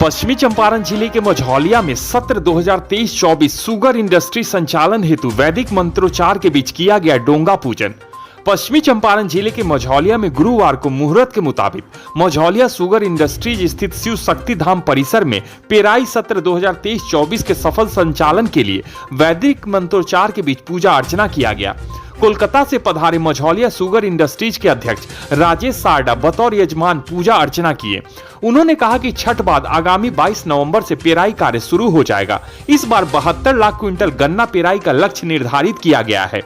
पश्चिमी चंपारण जिले के मझौलिया में सत्र 2023-24 शुगर इंडस्ट्री संचालन हेतु वैदिक मंत्रोच्चार के बीच किया गया डोंगा पूजन। पश्चिमी चंपारण जिले के मझौलिया में गुरुवार को मुहूर्त के मुताबिक मझौलिया शुगर इंडस्ट्रीज स्थित शिव शक्ति धाम परिसर में पेराई सत्र 2023-24 के सफल संचालन के लिए वैदिक मंत्रोच्चार के बीच पूजा अर्चना किया गया। कोलकाता से पधारे मझौलिया शुगर इंडस्ट्रीज के अध्यक्ष राजेश सारडा बतौर यजमान पूजा अर्चना किए। उन्होंने कहा कि छठ बाद आगामी 22 नवंबर से पेराई कार्य शुरू हो जाएगा। इस बार 72 लाख क्विंटल गन्ना पेराई का लक्ष्य निर्धारित किया गया है।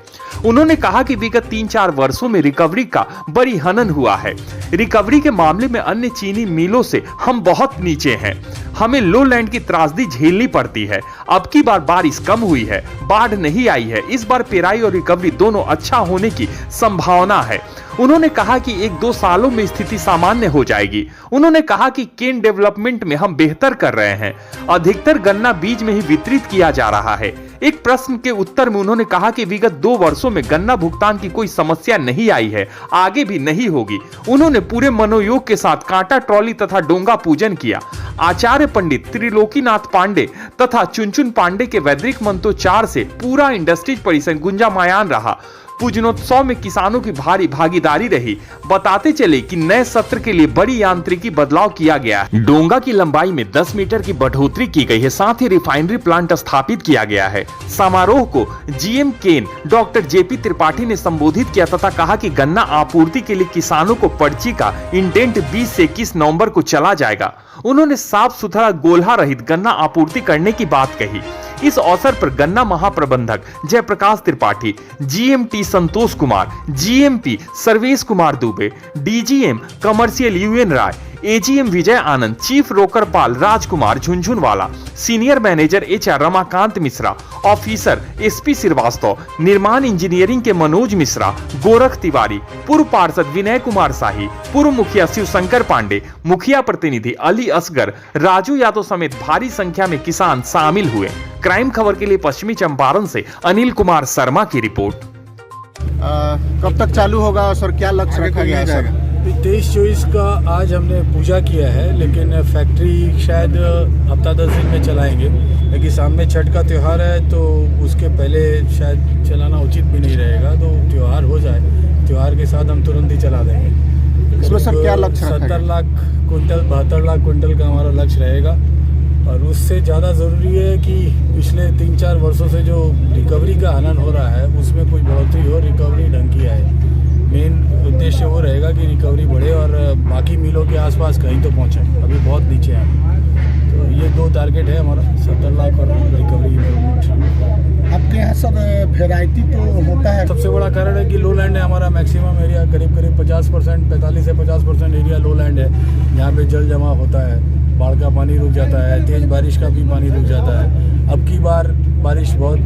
उन्होंने कहा कि विगत 3-4 वर्षों में रिकवरी का बड़ी हनन हुआ है। रिकवरी के मामले में अन्य चीनी मिलों से हम बहुत नीचे हैं। हमें लो लैंड की त्रासदी झेलनी पड़ती है। अब की बार बारिश कम हुई है, बाढ़ नहीं आई है। इस बार पेराई और रिकवरी दोनों अच्छा होने की संभावना है। उन्होंने कहा कि 1-2 सालों में स्थिति सामान्य हो जाएगी। उन्होंने कहा कि केन डेवलपमेंट में हम बेहतर कर रहे हैं। अधिकतर गन्ना बीज में ही वितरित किया जा रहा है। एक प्रश्न के उत्तर में उन्होंने कहा कि विगत 2 वर्षों में गन्ना भुगतान की कोई समस्या नहीं आई है, आगे भी नहीं होगी। उन्होंने पूरे मनोयोग के साथ कांटा ट्रॉली तथा डोंगा पूजन किया। आचार्य पंडित त्रिलोकीनाथ पांडे तथा चुनचुन पांडे के वैदिक मंत्रोच्चार से पूरा इंडस्ट्रीज परिसर गुंजायमान रहा। पूजनोत्सव में किसानों की भारी भागीदारी रही। बताते चले कि नए सत्र के लिए बड़ी यांत्रिकी बदलाव किया गया है। डोंगा की लंबाई में 10 मीटर की बढ़ोतरी की गई है। साथ ही रिफाइनरी प्लांट स्थापित किया गया है। समारोह को जीएम केन डॉक्टर जेपी त्रिपाठी ने संबोधित किया तथा कहा कि गन्ना आपूर्ति के लिए किसानों को पर्ची का इंडेंट 20 से 21 नवंबर को चला जाएगा। उन्होंने साफ सुथरा गोल्हा रहित गन्ना आपूर्ति करने की बात कही। इस अवसर पर गन्ना महाप्रबंधक Jayprakash Tripathi, GMT Santosh Kumar, GMP Sarvesh Kumar Dubey, DGM commercial UN Rai, AGM Vijay Anand, chief रोकरपाल Rajkumar Jhunjhunwala, senior manager HR Ramakant Mishra, officer SP Srivastava, निर्माण इंजीनियरिंग के मनोज मिश्रा, गोरख तिवारी, पूर्व पार्षद विनय कुमार शाही, पूर्व मुखिया शिवशंकर पांडे, मुखिया प्रतिनिधि अली असगर, राजू यादव समेत भारी संख्या में किसान शामिल हुए। क्राइम खबर के लिए पश्चिमी चंपारण से अनिल कुमार शर्मा की रिपोर्ट। कब तक चालू होगा सर, क्या लक्ष्य रखा गया है सर? 23-24 का आज हमने पूजा किया है, लेकिन फैक्ट्री शायद हफ्ता 10 दिन में चलाएंगे, क्योंकि सामने छठ का त्यौहार है तो उसके पहले शायद चलाना उचित भी नहीं रहेगा। तो त्यौहार हो जाए, त्यौहार के साथ हम तुरंत ही चला देंगे। इसमें सर क्या लक्ष्य? 70 लाख क्विंटल 72 लाख क्विंटल का हमारा लक्ष्य रहेगा। और उससे ज़्यादा ज़रूरी है कि पिछले 3-4 वर्षों से जो रिकवरी का हनन हो रहा है उसमें कुछ बढ़ोतरी हो, रिकवरी ढंग की आए। मेन उद्देश्य वो रहेगा कि रिकवरी बढ़े और बाकी मिलों के आसपास कहीं तो पहुँचे, अभी बहुत नीचे है। तो ये 2 टारगेट है हमारा, 70 लाख और रिकवरी। आपके यहाँ सर वेराइटी तो होता है? सबसे बड़ा कारण है कि लो लैंड है हमारा। मैक्सिमम एरिया करीब 50%, 45 से 50% एरिया लो लैंड है, जहाँ पे जल जमा होता है, बाढ़ का पानी रुक जाता है, तेज बारिश का भी पानी रुक जाता है। अब की बार बारिश बहुत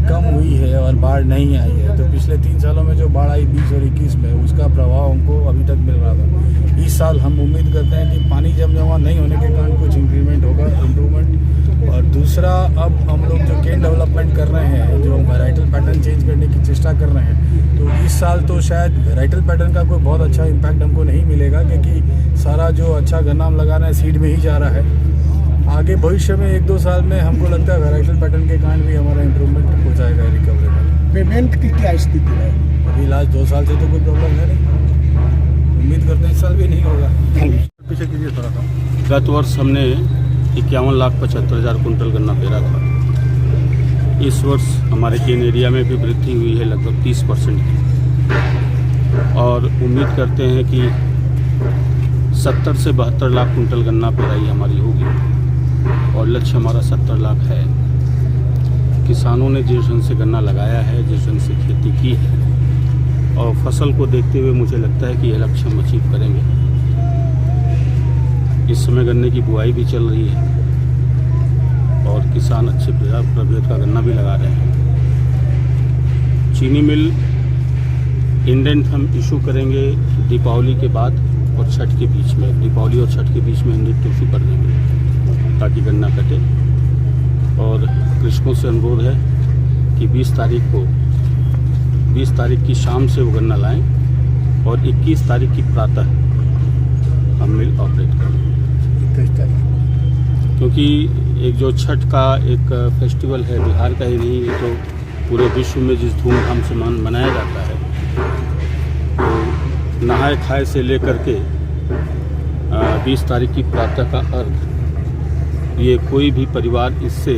कम हुई है और बाढ़ नहीं आई है, तो पिछले 3 सालों में जो बाढ़ आई 20 और 21 में, उसका प्रभाव हमको अभी तक मिल रहा था। इस साल हम उम्मीद करते हैं कि पानी जमा नहीं होने के कारण कुछ इंक्रीमेंट होगा, इम्प्रूवमेंट। और दूसरा, अब हम लोग जो केन डेवलपमेंट कर रहे हैं, जो वेराइटल पैटर्न चेंज करने की चेष्टा कर रहे हैं, तो इस साल तो शायद वेराइटल पैटर्न का कोई बहुत अच्छा इम्पैक्ट हमको नहीं मिलेगा, क्योंकि सारा जो अच्छा गन्ना हम लगा रहे हैं सीड में ही जा रहा है। आगे भविष्य में 1-2 साल में हमको लगता है वेराइटल पैटर्न के कारण भी हमारा इम्प्रूवमेंट हो जाएगा रिकवरी में। पेमेंट की क्या स्थिति है? अभी लास्ट 2 साल से तो कोई प्रॉब्लम है नहीं, उम्मीद करते हैं इस साल भी नहीं होगा। पीछे कीजिए थोड़ा सा। गत वर्ष हमने 51,75,000 कुंटल गन्ना पेरा था। इस वर्ष हमारे केन एरिया में भी वृद्धि हुई है लगभग 30% की, और उम्मीद करते हैं कि 70 से 72 लाख कुंटल गन्ना पेराई हमारी होगी, और लक्ष्य हमारा 70 लाख है। किसानों ने जिस ढंग से गन्ना लगाया है, जिस ढंग से खेती की है, और फसल को देखते हुए मुझे लगता है कि यह लक्ष्य हम अचीव करेंगे। इस समय गन्ने की बुआई भी चल रही है और किसान अच्छे प्रभेद का गन्ना भी लगा रहे हैं। चीनी मिल इंडेंट हम इशू करेंगे दीपावली के बाद और छठ के बीच में, दीपावली और छठ के बीच में इंडेंट इशू कर देंगे ताकि गन्ना कटे। और कृषकों से अनुरोध है कि 20 तारीख की शाम से वो गन्ना लाएं और 21 तारीख की प्रातः हम मिल ऑपरेट करें। 21 तारीख क्योंकि एक जो छठ का एक फेस्टिवल है, बिहार का ही नहीं, ये तो पूरे विश्व में जिस धूमधाम से मनाया जाता है, तो नहाए खाए से लेकर के 20 तारीख की प्रातः का अर्घ, ये कोई भी परिवार इससे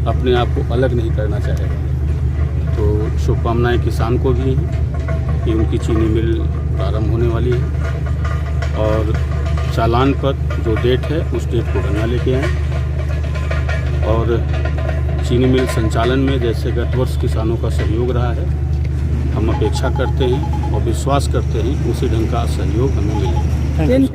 अपने आप को अलग नहीं करना चाहेगा। तो शुभकामनाएं किसान को भी हैं कि उनकी चीनी मिल प्रारंभ होने वाली है, और चालान पर जो डेट है उस डेट को गन्ना लेके आएँ, और चीनी मिल संचालन में जैसे गत वर्ष किसानों का सहयोग रहा है, हम अपेक्षा करते हैं और विश्वास करते हैं उसी ढंग का सहयोग हमें मिले।